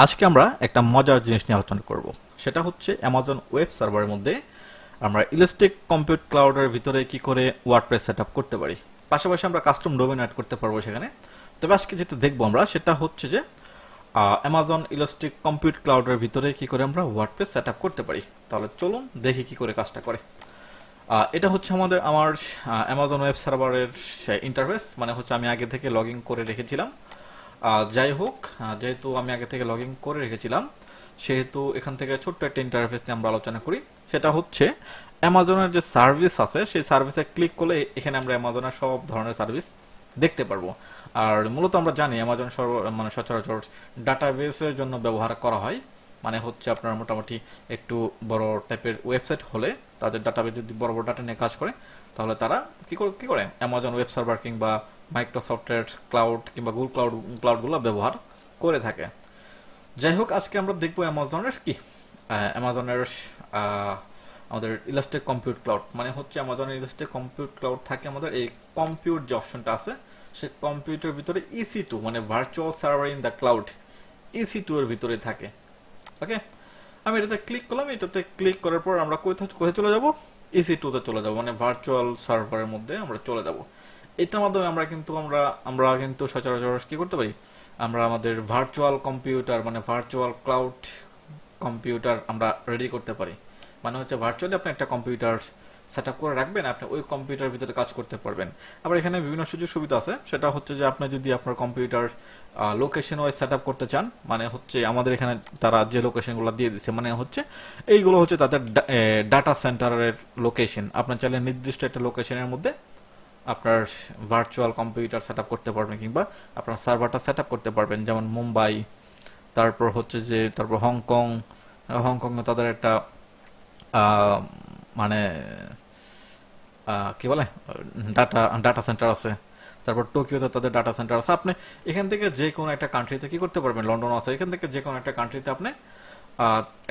আজকে আমরা একটা মজার জিনিস নিয়ে আলোচনা করব। সেটা হচ্ছে অ্যামাজন ওয়েব সার্ভারের মধ্যে আমরা ইলাস্টিক কম্পিউট ক্লাউডের ভিতরে কি করে ওয়ার্ডপ্রেস সেটআপ করতে পারি। পাশাপাশি আমরা কাস্টম ডোমেন অ্যাড করতে পারবো সেখানে। তবে আজকে যেটা দেখবো আমরা সেটা হচ্ছে যে অ্যামাজন ইলাস্টিক কম্পিউট ক্লাউডের ভিতরে কি করে আমরা ওয়ার্ডপ্রেস সেটআপ করতে পারি। তাহলে চলুন দেখি কি করে কাজটা করে। এটা হচ্ছে আমার অ্যামাজন ওয়েব সার্ভারের ইন্টারফেস, মানে হচ্ছে আমি আগে থেকে লগ ইন করে রেখেছিলাম। যাই হোক, যেহেতু আমি আগে থেকে লগ ইন করে রেখেছিলাম সেহেতু এখান থেকে ছোট্ট একটা ইন্টারফেস নিয়ে আমরা আলোচনা করি। সেটা হচ্ছে অ্যামাজনের যে সার্ভিস আছে সেই সার্ভিসে ক্লিক করলে এখানে আমরা অ্যামাজনের সব ধরনের সার্ভিস দেখতে পারবো। আর মূলত আমরা জানি অ্যামাজন মানে সচরাচর ডাটাবেসের জন্য ব্যবহার করা হয়। মানে হচ্ছে আপনার মোটামুটি একটু বড় টাইপের ওয়েবসাইট হলে তাদের ডাটাবেস যদি বড় বড় ডাটা নিয়ে কাজ করে তাহলে তারা কি করে অ্যামাজন ওয়েব সার্ভার কিংবা মাইক্রোসফটের ক্লাউড কিংবা গুগল ক্লাউডগুলো ব্যবহার করে থাকে। যাই হোক, আজকে আমরা দেখবো অ্যামাজনের অ্যামাজনের আমাদের ইলাস্টিক কম্পিউট ক্লাউড, মানে হচ্ছে অ্যামাজনের ইলাস্টিক কম্পিউট ক্লাউড থাকে আমাদের এই কম্পিউট যে অপশনটা আছে সে কম্পিউটার ভিতরে EC2 মানে virtual server in the cloud EC2 এর ভিতরে থাকে। ওকে, আমি এটাতে ক্লিক করলাম। এটাতে ক্লিক করার পর আমরা কোথায় চলে যাব? EC2 তে চলে যাব, মানে ভার্চুয়াল সার্ভারের মধ্যে আমরা চলে যাব। এটার মাধ্যমে আমরা কিন্তু সচরাচর কি করতে পারি, আমরা আমাদের ভার্চুয়াল কম্পিউটার মানে ভার্চুয়াল ক্লাউড কম্পিউটার আমরা রেডি করতে পারি। মানে হচ্ছে ভার্চুয়ালি আপনি একটা কম্পিউটার সেট আপ করে রাখবেন, আপনি ওই কম্পিউটার ভিতরে কাজ করতে পারবেন। আবার এখানে বিভিন্ন সুযোগ সুবিধা আছে। সেটা হচ্ছে যে আপনি যদি আপনার computer location wise set up করতে চান, মানে হচ্ছে আমাদের এখানে তারা যে লোকেশনগুলো দিয়ে দিচ্ছে মানে হচ্ছে এইগুলো হচ্ছে তাদের ডাটা সেন্টারের লোকেশন। আপনার চাইলে নির্দিষ্ট একটা লোকেশনের মধ্যে আপনার ভার্চুয়াল কম্পিউটার সেট আপ করতে পারবেন কিংবা আপনার সার্ভারটা সেট আপ করতে পারবেন, যেমন মুম্বাই, তারপর হংকং। হংকংয়ে তাদের একটা আহ, মানে কি বলে ডাটা ডাটা সেন্টার আছে। তারপর টোকিওতে তাদের ডাটা সেন্টার আছে। আপনি এখান থেকে যে কোনো একটা কান্ট্রিতে কি করতে পারবেন, লন্ডন আছে, এখান থেকে যে কোনো একটা কান্ট্রিতে আপনি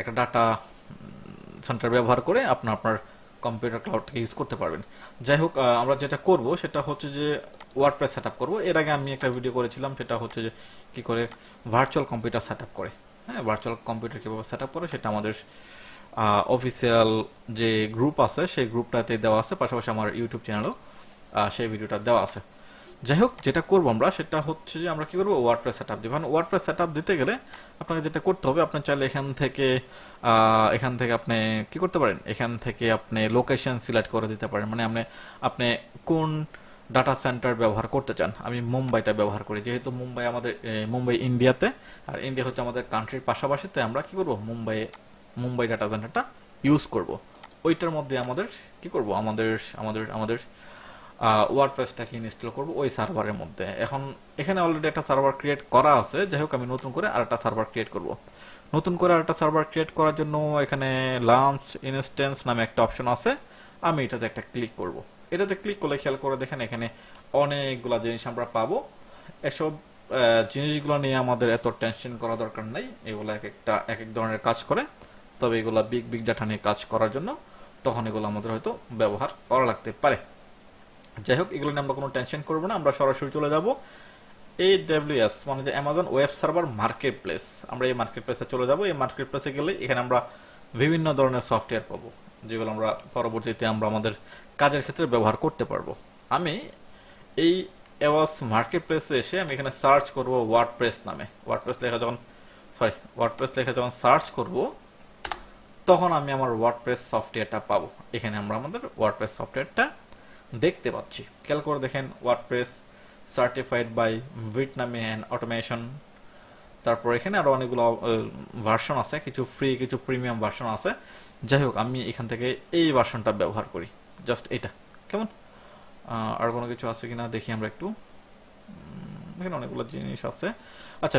একটা ডাটা সেন্টার ব্যবহার করে আপনার কম্পিউটার ক্লাউডকে ইউজ করতে পারবেন। যাই হোক, আমরা যেটা করব সেটা হচ্ছে যে ওয়ার্ডপ্রেস সেট আপ করবো। এর আগে আমি একটা ভিডিও করেছিলাম, সেটা হচ্ছে যে কি করে ভার্চুয়াল কম্পিউটার সেট আপ করে। হ্যাঁ, ভার্চুয়াল কম্পিউটার কীভাবে সেট আপ করে সেটা আমাদের অফিসিয়াল যে গ্রুপ আছে সেই গ্রুপটাতে দেওয়া আছে, পাশাপাশি আমার ইউটিউব চ্যানেলও সেই ভিডিওটা দেওয়া আছে। যাই হোক, যেটা করবো আমরা সেটা হচ্ছে যে আমরা কি করবো, ওয়ার্ডপ্রেস সেট আপ দিব। ওয়ার্ডপ্রেস সেট আপ দিতে গেলে আপনাকে যেটা করতে হবে, আপনার চাইলে এখান থেকে আপনি কি করতে পারেন, এখান থেকে আপনি লোকেশন সিলেক্ট করে দিতে পারেন। মানে আপনি কোন ডাটা সেন্টার ব্যবহার করতে চান। আমি মুম্বাইটা ব্যবহার করি, যেহেতু মুম্বাই ইন্ডিয়াতে, আর ইন্ডিয়া হচ্ছে আমাদের কান্ট্রির পাশাপাশি, তাই আমরা কি করবো মুম্বাই ডাটা সেন্টারটা ইউজ করব। ওইটার মধ্যে আমাদের কি করব, আমাদের ওয়ার্ডপ্রেসটাকে ইনস্টল করব ওই সার্ভারের মধ্যে। এখন এখানে অলরেডি একটা সার্ভার ক্রিয়েট করা আছে। যাই হোক, আমি নতুন করে আরেকটা সার্ভার ক্রিয়েট করব। নতুন করে আরেকটা সার্ভার ক্রিয়েট করার জন্য এখানে লঞ্চ ইনস্ট্যান্স নামে একটা অপশন আছে। আমি এটাতে একটা ক্লিক করব। এটাতে ক্লিক করলে খেয়াল করে দেখেন এখানে অনেকগুলা জিনিস আমরা পাবো। এসব জিনিসগুলো নিয়ে আমাদের এত টেনশন করা দরকার নেই। এগুলো এক এক ধরনের কাজ করে। তবে এগুলা বিগ বিগ ডাটা নিয়ে কাজ করার জন্য তখন এগুলো আমাদের হয়তো ব্যবহার করা লাগতে পারে। যাই হোক, এগুলো নিয়ে আমরা কোনো টেনশন করবো না। আমরা সরাসরি চলে যাব AWS মানে যে Amazon web server market place. আমরা এই মার্কেট প্লেসে চলে যাব। এই মার্কেট প্লেসে গেলে এখানে আমরা বিভিন্ন ধরনের সফটওয়্যার পাবো, যেগুলো আমরা পরবর্তীতে আমাদের কাজের ক্ষেত্রে ব্যবহার করতে পারবো। আমি এই অ্যাওয়াস মার্কেট প্লেসে এসে আমি এখানে সার্চ করব ওয়ার্ডপ্রেস নামে। ওয়ার্ডপ্রেস লেখা যখন সার্চ করব তখন আমি আমার ওয়ার্ডপ্রেস সফটওয়্যারটা পাবো। এখানে আমরা আমাদের ওয়ার্ডপ্রেস সফটওয়্যারটা দেখতে পাচ্ছি। খেয়াল করে দেখেন, ওয়ার্ডপ্রেস সার্টিফাইড বাই ভিয়েতনামি অ্যান্ড অটোমেশন। তারপর এখানে আরো অনেকগুলো ভার্সন আছে, কিছু ফ্রি কিছু প্রিমিয়াম ভার্সন আছে। যাই হোক, আমি এখান থেকে এই ভার্সনটা ব্যবহার করি, জাস্ট এটা। কেমন আর কোনো কিছু আছে কিনা দেখি আমরা একটু। এখানে অনেকগুলো জিনিস আছে। আচ্ছা,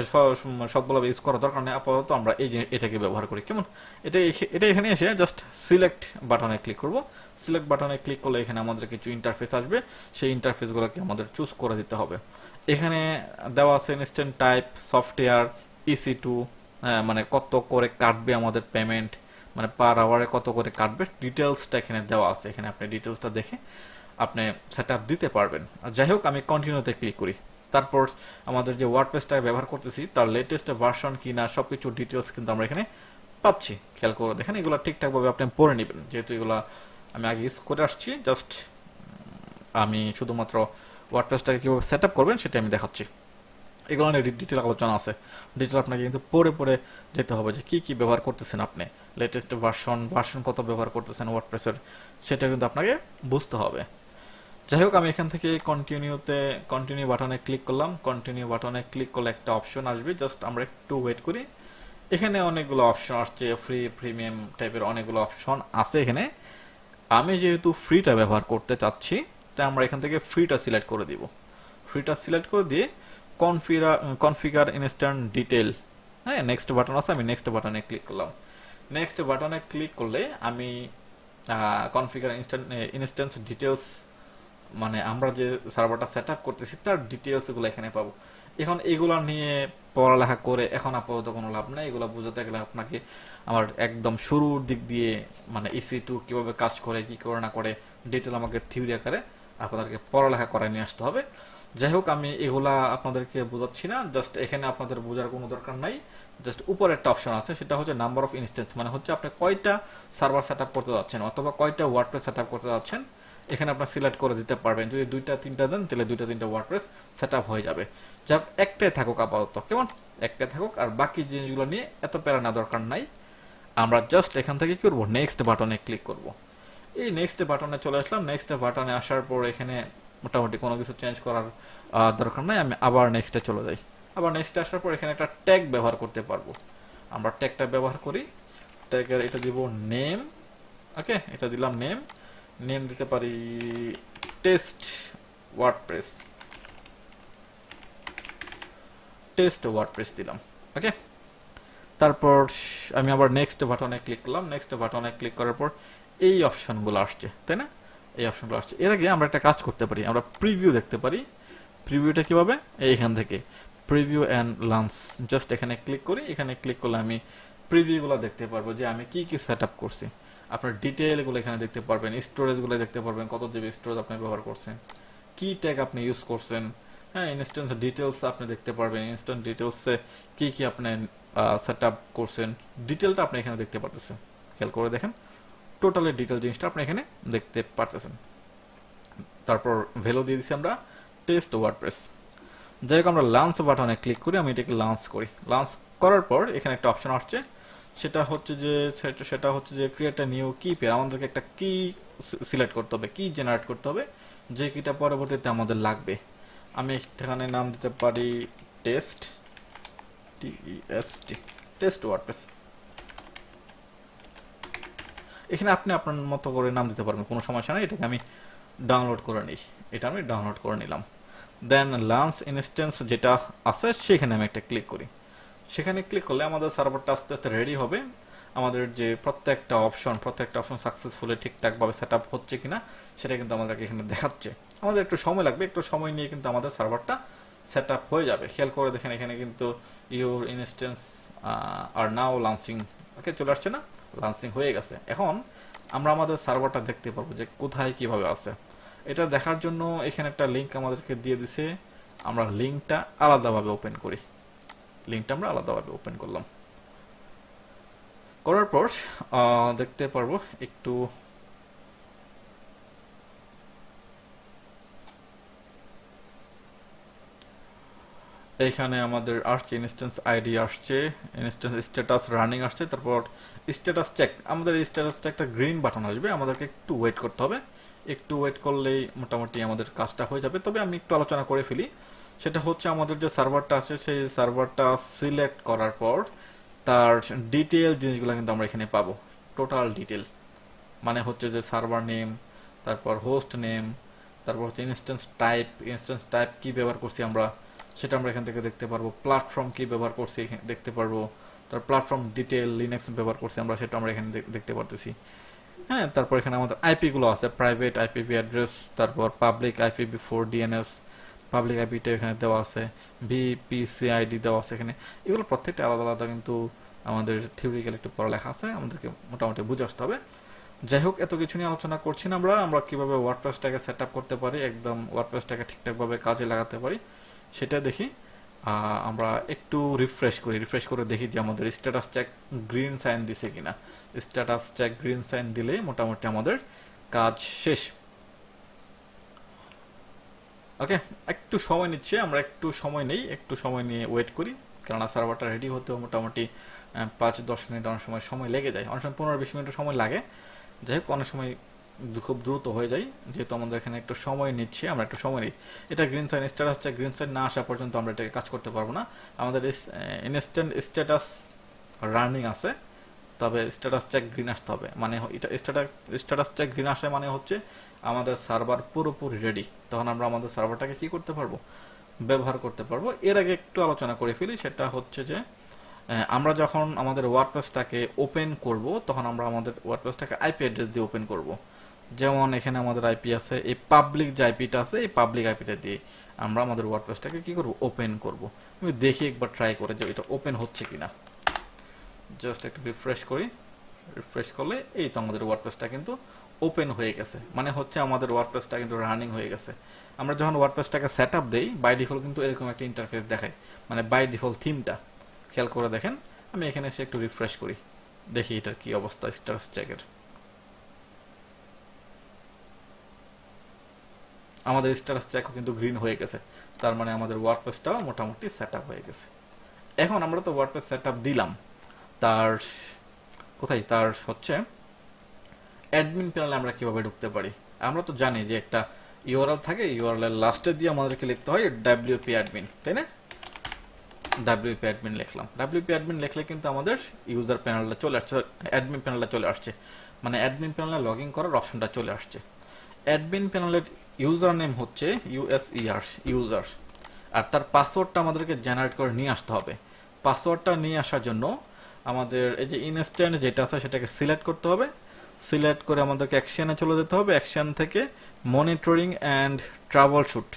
সবগুলো ইউজ করার দরকার নেই, আপাতত আমরা এটাকে ব্যবহার করি। কেমন, এটা এখানে এসে জাস্ট সিলেক্ট বাটনে ক্লিক করব। সিলেক্ট বাটনে ক্লিক করলে এখানে আমাদের কিছু ইন্টারফেস আসবে। সেই ইন্টারফেসগুলোকে আমাদের চুজ করে দিতে হবে। এখানে দেওয়া আছে ইনস্ট্যান্ট টাইপ সফটওয়্যার EC2, মানে কত করে কাটবে আমাদের পেমেন্ট, মানে পার আওয়ারে কত করে কাটবে, ডিটেলসটা এখানে দেওয়া আছে। এখানে আপনি ডিটেলসটা দেখে আপনি সেট আপ দিতে পারবেন। যাই হোক, আমি কন্টিনিউতে ক্লিক করি। তারপর আমাদের যে ওয়ার্ডপ্রেসটা ব্যবহার করতেছি তার লেটেস্ট ভার্সন কিনা সবকিছু ডিটেলস কিন্তু আমরা এখানে পাচ্ছি। খেয়াল করে দেখেন, এগুলো ঠিকঠাকভাবে আপনি পড়ে নেবেন, যেহেতু এগুলো আমি আগে ইউজ করে আসছি। জাস্ট আমি শুধুমাত্র ওয়ার্ডপ্রেসটাকে কীভাবে সেট আপ করবেন সেটা আমি দেখাচ্ছি। এগুলো নিয়ে ডিটেল আলোচনা আছে, ডিটেল আপনাকে কিন্তু পড়ে পড়ে যেতে হবে যে কি কি ব্যবহার করতেছেন আপনি, লেটেস্ট ভার্সন কত ব্যবহার করতেছেন ওয়ার্ডপ্রেসের, সেটা কিন্তু আপনাকে বুঝতে হবে। যাই হোক, আমি এখান থেকে কন্টিনিউ বাটনে ক্লিক করলাম। কন্টিনিউ বাটনে ক্লিক করলে একটা অপশন আসবে, জাস্ট আমরা একটু ওয়েট করি। এখানে অনেকগুলো অপশন আসছে, ফ্রি প্রিমিয়াম টাইপের অনেকগুলো অপশন আছে এখানে। আমি যেহেতু ফ্রিটা ব্যবহার করতে চাচ্ছি, তাই আমরা এখান থেকে ফ্রিটা সিলেক্ট করে দিব। ফ্রিটা সিলেক্ট করে দিয়ে কনফিগার ইনস্ট্যান্ট ডিটেল, হ্যাঁ নেক্সট বাটন আছে, আমি নেক্সট বাটনে ক্লিক করলাম। নেক্সট বাটনে ক্লিক করলে আমি কনফিগার ইনস্ট্যান্স ডিটেলস, মানে আমরা যে সার্ভারটা সেট আপ করতেছি তার ডিটেলসগুলো এখানে পাবো। এখন এগুলো নিয়ে পড়ালেখা করে এখন আপাতত কোনো লাভ নেই। এগুলো বোঝাতে গেলে আপনাকে আমার একদম শুরুর দিক দিয়ে, মানে EC2 কিভাবে কাজ করে কি করে না করে ডিটেল আমাকে থিওরি আকারে আপনাদেরকে পড়ালেখা করায় নিয়ে আসতে হবে। যাই হোক, আমি এগুলা আপনাদেরকে বোঝাচ্ছি না, জাস্ট এখানে আপনাদের বোঝার কোনো দরকার নাই। জাস্ট উপরে একটা অপশন আছে, সেটা হচ্ছে নাম্বার অফ ইনস্ট্যান্স, মানে হচ্ছে আপনি কয়টা সার্ভার সেট আপ করতে যাচ্ছেন অথবা কয়টা ওয়ার্ডপ্রেস সেট আপ করতে যাচ্ছেন, এখানে আপনার সিলেক্ট করে দিতে পারবেন। যদি 2টা 3টা দেন তাহলে 2টা 3টা ওয়ার্ডপ্রেস সেট আপ হয়ে যাবে। যাক, একটাই থাকুক আপাতত, কেমন, একটাই থাকুক। আর বাকি জিনিসগুলো নিয়ে এত প্যারা না, দরকার নাই। আমরা জাস্ট এখান থেকে কি করবো, নেক্সট বাটনে ক্লিক করব। এই নেক্সট বাটনে চলে আসলাম। নেক্সট বাটনে আসার পর এখানে মোটামুটি কোনো কিছু চেঞ্জ করার দরকার নাই। আমি আবার নেক্সটে চলে যাই। আবার নেক্সটে আসার পর এখানে একটা ট্যাগ ব্যবহার করতে পারবো। আমরা ট্যাগটা ব্যবহার করি। ট্যাগের এটা দিব নেম। ওকে, এটা দিলাম নেম। নেম দিতে পারি টেস্ট ওয়ার্ডপ্রেস। টেস্ট ওয়ার্ডপ্রেস দিলাম। ওকে, তারপর আমি আবার নেক্সট বাটনে ক্লিক করলাম। নেক্সট বাটনে ক্লিক করার পর এই অপশনগুলো আসছে, তাই না? এই অপশনগুলো আসছে। এর আগে আমরা একটা কাজ করতে পারি, আমরা প্রিভিউ দেখতে পারি। প্রিভিউটা কিভাবে, এইখান থেকে প্রিভিউ অ্যান্ড লঞ্চ, জাস্ট এখানে ক্লিক করি। এখানে ক্লিক করলে আমি প্রিভিউগুলো দেখতে পারবো যে আমি কি কি সেট আপ করছি। আপনার ডিটেইলগুলো এখানে দেখতে পারবেন, স্টোরেজগুলো দেখতে পারবেন, কত জিবি স্টোরেজ আপনি ব্যবহার করছেন, কি ট্যাগ আপনি ইউজ করছেন। হ্যাঁ, ইনস্ট্যান্স ডিটেলস আপনি দেখতে পারবেন, ইনস্ট্যান্ট ডিটেলসে কি কি আপনি সেট আপ করছেন, ডিটেলটা আপনি এখানে দেখতে পারতেছেন। খেয়াল করে দেখেন, টোটালি ডিটেল জিনিসটা আপনি এখানে দেখতে পারতেছেন। তারপর ভ্যালু দিয়ে দিচ্ছি আমরা টেস্ট ওয়ার্ডপ্রেস। যাই হোক, আমরা লঞ্চ বাটনে ক্লিক করি। আমি এটাকে লঞ্চ করি। লঞ্চ করার পর এখানে একটা অপশন আসছে, সেটা হচ্ছে যে ক্রিয়েট এ নিউ কি পেয়ার। আমাদেরকে একটা কি সিলেক্ট করতে হবে, কি জেনারেট করতে হবে, যে কিটা পরবর্তীতে আমাদের লাগবে। আমি এখানে নাম দিতে পারি টেস্ট, টেস্ট, টেস্ট ওয়ার্ডপ্রেস। এখানে আপনি আপনার মতো করে নাম দিতে পারবেন, কোনো সমস্যা নেই। এটাকে আমি ডাউনলোড করে নিই। এটা আমি ডাউনলোড করে নিলাম। দেন লঞ্চ ইনস্ট্যান্স যেটা আছে সেখানে আমি একটা ক্লিক করি। সেখানে ক্লিক করলে আমাদের সার্ভারটা আস্তে আস্তে রেডি হবে। আমাদের যে প্রত্যেকটা অপশন সাকসেসফুলি ঠিকঠাকভাবে সেট আপ হচ্ছে কিনা সেটা কিন্তু আমাদেরকে এখানে দেখাচ্ছে। আমাদের একটু সময় লাগবে, একটু সময় নিয়ে কিন্তু আমাদের সার্ভারটা সেট আপ হয়ে যাবে। খেয়াল করে দেখেন, এখানে কিন্তু your instance are now launching, okay চলে আসছে না, লঞ্চিং হয়ে গেছে। এখন আমরা আমাদের সার্ভারটা দেখতে পারবো যে কোথায় কিভাবে আছে। এটা দেখার জন্য এখানে একটা লিঙ্ক আমাদেরকে দিয়ে দিছে। আমরা লিঙ্কটা আলাদাভাবে ওপেন করি। লিঙ্কটা আমরা আলাদাভাবে ওপেন করলাম। করার পর দেখতে পারবো একটু, এইখানে আমাদের আসছে ইনস্ট্যান্স আইডি আসছে, ইনস্ট্যান্স স্ট্যাটাস রানিং আসছে, তারপর স্ট্যাটাস চেক। আমাদের স্ট্যাটাসটা একটা গ্রিন বাটন আসবে, আমাদেরকে একটু ওয়েট করতে হবে। একটু ওয়েট করলেই মোটামুটি আমাদের কাজটা হয়ে যাবে। তবে আমি একটু আলোচনা করে ফেলি। সেটা হচ্ছে আমাদের যে সার্ভারটা আছে সেই সার্ভারটা সিলেক্ট করার পর তার ডিটেল জিনিসগুলো কিন্তু আমরা এখানে পাবো। টোটাল ডিটেল মানে হচ্ছে যে সার্ভার নেম, তারপর হোস্ট নেম, তারপর হচ্ছে ইনস্ট্যান্স টাইপ কি ব্যবহার করছি আমরা সেটা আমরা এখান থেকে দেখতে পারবো। প্ল্যাটফর্ম কি ব্যবহার করছি দেখতে পারবো। তার প্ল্যাটফর্ম ডিটেল লিনাক্স ব্যবহার করছি আমরা, সেটা আমরা এখানে দেখতে পারতেছি। হ্যাঁ, তারপর এখানে আমাদের আইপি গুলো আছে, প্রাইভেট আইপিভি অ্যাড্রেস, তারপর পাবলিক IPv4 DNS, পাবলিক আইপিটা এখানে দেওয়া আছে, VPCID দেওয়া আছে এখানে। এগুলো প্রত্যেকটা আলাদা আলাদা কিন্তু আমাদের থিওরিক্যাল একটু পড়ালেখা আছে, আমাদেরকে মোটামুটি বুঝে আসতে হবে। যাই হোক, এত কিছু নিয়ে আলোচনা করছি না। আমরা কিভাবে ওয়ার্ডপ্রেসটাকে সেট আপ করতে পারি, একদম ওয়ার্ডপ্রেসটাকে ঠিকঠাকভাবে কাজে লাগাতে পারি, সেটা দেখি। আমরা একটু রিফ্রেশ করে দেখি যে আমাদের স্ট্যাটাস চেক গ্রিন সাইন দিছে কিনা। স্ট্যাটাস চেক গ্রিন সাইন দিলে মোটামুটি আমাদের কাজ শেষ। ওকে, একটু সময় নিচ্ছে, আমরা একটু সময় নেই, একটু সময় নিয়ে ওয়েট করি, কেননা সার্ভারটা রেডি হতেও মোটামুটি 5-10 মিনিট অনেক সময় সময় লেগে যায়, অনেক সময় 15-20 মিনিট সময় লাগে। যাই হোক, অনেক সময় খুব দ্রুত হয়ে যায়, যেহেতু আমাদের এখানে একটু সময় নিচ্ছে, আমরা একটু সময় নিই। এটা green sign status check green sign না আসা পর্যন্ত আমরা এটাকে কাজ করতে পারবো না। আমাদের ইনস্ট্যান্ট স্ট্যাটাস রানিং আছে, তবে স্ট্যাটাস চেক গ্রিন আসতে হবে, মানে এটা স্ট্যাটাস চেক গ্রিন আসে মানে হচ্ছে আমাদের সার্ভার পুরোপুরি রেডি, তখন আমরা আমাদের সার্ভারটাকে কি করতে পারবো, ব্যবহার করতে পারবো। এর আগে একটু আলোচনা করে ফেলি, সেটা হচ্ছে যে আমরা যখন আমাদের ওয়ার্ডপ্রেসটাকে ওপেন করব, তখন আমরা আমাদের ওয়ার্ডপ্রেসটাকে আইপি অ্যাড্রেস দিয়ে ওপেন করব। যেমন এখানে আমাদের আইপি আছে, এই পাবলিক যে আইপিটা আছে, এই পাবলিক আইপিটা দিয়ে আমরা আমাদের ওয়ার্ডপ্রেসটাকে কি করব, ওপেন করব। আমি দেখি একবার ট্রাই করে যে এটা ওপেন হচ্ছে কিনা। জাস্ট একটু রিফ্রেশ করি, রিফ্রেশ করলে এই তো আমাদের ওয়ার্ডপ্রেসটা কিন্তু ওপেন হয়ে গেছে, মানে হচ্ছে আমাদের ওয়ার্ডপ্রেসটা কিন্তু রানিং হয়ে গেছে। আমরা যখন ওয়ার্ডপ্রেসটাকে সেট আপ দেই, বাই ডিফল্ট কিন্তু এরকম একটা ইন্টারফেস দেখায়, মানে বাই ডিফল্ট থিমটা। খেয়াল করে দেখেন, আমি এখানে এসে একটু রিফ্রেশ করি, দেখি এটার কি অবস্থা স্ট্যাটাস চেকের। আমাদের স্ট্যাটাস চেকও কিন্তু গ্রিন হয়ে গেছে, তার মানে আমাদের ওয়ার্ডপ্রেসটাও মোটামুটি সেট আপ হয়ে গেছে। এখন আমরা তো ওয়ার্ডপ্রেস সেট আপ দিলাম, তার কোথায়, তার হচ্ছে অ্যাডমিন প্যানেলে আমরা কিভাবে ঢুকতে পারি। আমরা তো জানি যে একটা ইউআরএল থাকে, ইউআরএল এর লাস্টে দিয়ে আমাদেরকে লিখতে হয় ডাব্লিউপি অ্যাডমিন, তাই না? ডাব্লিউপি অ্যাডমিন লিখলাম, ডাব্লিউপি অ্যাডমিন লিখলে কিন্তু আমাদের ইউজার প্যানেলটা চলে আসছে, অ্যাডমিন প্যানেলটা চলে আসছে, মানে অ্যাডমিন প্যানেলে লগ ইন করার অপশনটা চলে আসছে। অ্যাডমিন প্যানেলের ইউজার নেম হচ্ছে ইউএসইআর, ইউজার, আর তার পাসওয়ার্ডটা আমাদেরকে জেনারেট করে নিয়ে আসতে হবে। পাসওয়ার্ডটা নিয়ে আসার জন্য আমাদের এই যে ইনস্ট্যান্ট যেটা আছে সেটাকে সিলেক্ট করতে হবে, সিলেক্ট করে আমাদেরকে অ্যাকশনে চলে যেতে হবে, অ্যাকশন থেকে মনিটরিং অ্যান্ড ট্রাবল শুট,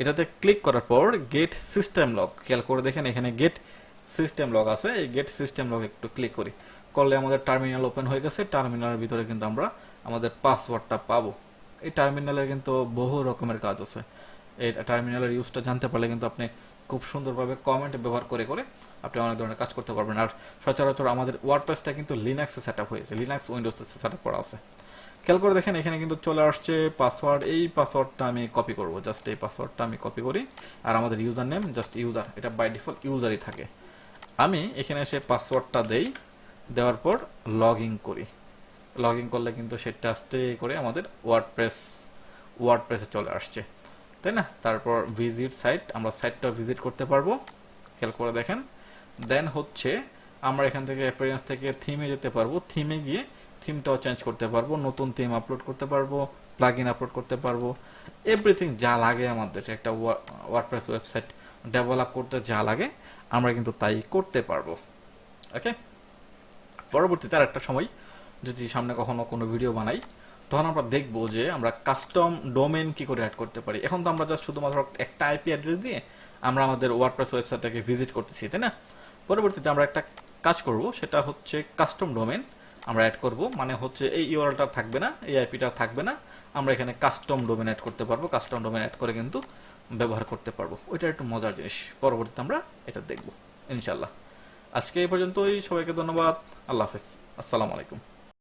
এটাতে ক্লিক করার পর গেট সিস্টেম লগ, খেয়াল করে দেখেন এখানে গেট সিস্টেম লগ আছে, এই গেট সিস্টেম লগ একটু ক্লিক করি, করলে আমাদের টার্মিনাল ওপেন হয়ে গেছে। টার্মিনালের ভিতরে কিন্তু আমরা আমাদের পাসওয়ার্ডটা পাবো। এই টার্মিনালের কিন্তু বহু রকমের কাজ আছে, এই টার্মিনালের ইউজটা জানতে পারলে কিন্তু আপনি খুব সুন্দরভাবে কমেন্ট ব্যবহার করে করে আপনি অনেক ধরনের কাজ করতে পারবেন। আর সচরাচর আমাদের ওয়ার্ডপ্রেসটা কিন্তু লিনাক্সে সেট আপ হয়েছে, লিনাক্স উইন্ডোজে সেট আপ করা আছে। খেয়াল করে দেখেন এখানে কিন্তু চলে আসছে পাসওয়ার্ড, এই পাসওয়ার্ডটা আমি কপি করব, জাস্ট এই পাসওয়ার্ডটা আমি কপি করি, আর আমাদের ইউজার নেম জাস্ট ইউজার, এটা বাই ডিফল্ট ইউজারই থাকে। আমি এখানে এসে পাসওয়ার্ডটা দেই, দেওয়ার পর লগ ইন করি, লগ ইন করলে কিন্তু সেটা আস্তে করে আমাদের ওয়ার্ডপ্রেসে চলে আসছে, তাই না? তারপর ভিজিট সাইট, আমরা সাইটটা ভিজিট করতে পারবো, খেয়াল করে দেখেন। দেন হচ্ছে আমরা এখান থেকে অ্যাপিয়ারেন্স থেকে থিমে যেতে পারবো, থিমে গিয়ে থিমটাও চেঞ্জ করতে পারবো, নতুন থিম আপলোড করতে পারবো, প্লাগইন আপলোড করতে পারবো, এভরিথিং যা লাগে আমাদের একটা ওয়ার্ডপ্রেস ওয়েবসাইট ডেভেলপ করতে যা লাগে আমরা কিন্তু তাই করতে পারবো। ওকে, পরবর্তীতে আর একটা সময় যদি সামনে কখনো কোনো ভিডিও বানাই, তখন আমরা দেখবো যে আমরা কাস্টম ডোমেন কি করে অ্যাড করতে পারি। এখন তো আমরা জাস্ট শুধুমাত্র একটা আইপি অ্যাড্রেস দিয়ে আমরা আমাদের ওয়ার্ডপ্রেস ওয়েবসাইটটাকে ভিজিট করতেছি, তাই না? পরবর্তীতে আমরা একটা কাজ করব, সেটা হচ্ছে কাস্টম ডোমেন আমরা অ্যাড করব, মানে হচ্ছে এই ইউআরএলটা থাকবে না, এই আইপিটা থাকবে না, আমরা এখানে কাস্টম ডোমেন অ্যাড করতে পারবো। কাস্টম ডোমেন অ্যাড করে কিন্তু ব্যবহার করতে পারবো, ওইটা একটু মজার জিনিস, পরবর্তীতে আমরা এটা দেখব ইনশাল্লাহ। আজকে এই পর্যন্তই, সবাইকে ধন্যবাদ, আল্লাহ হাফেজ, আসসালামু আলাইকুম।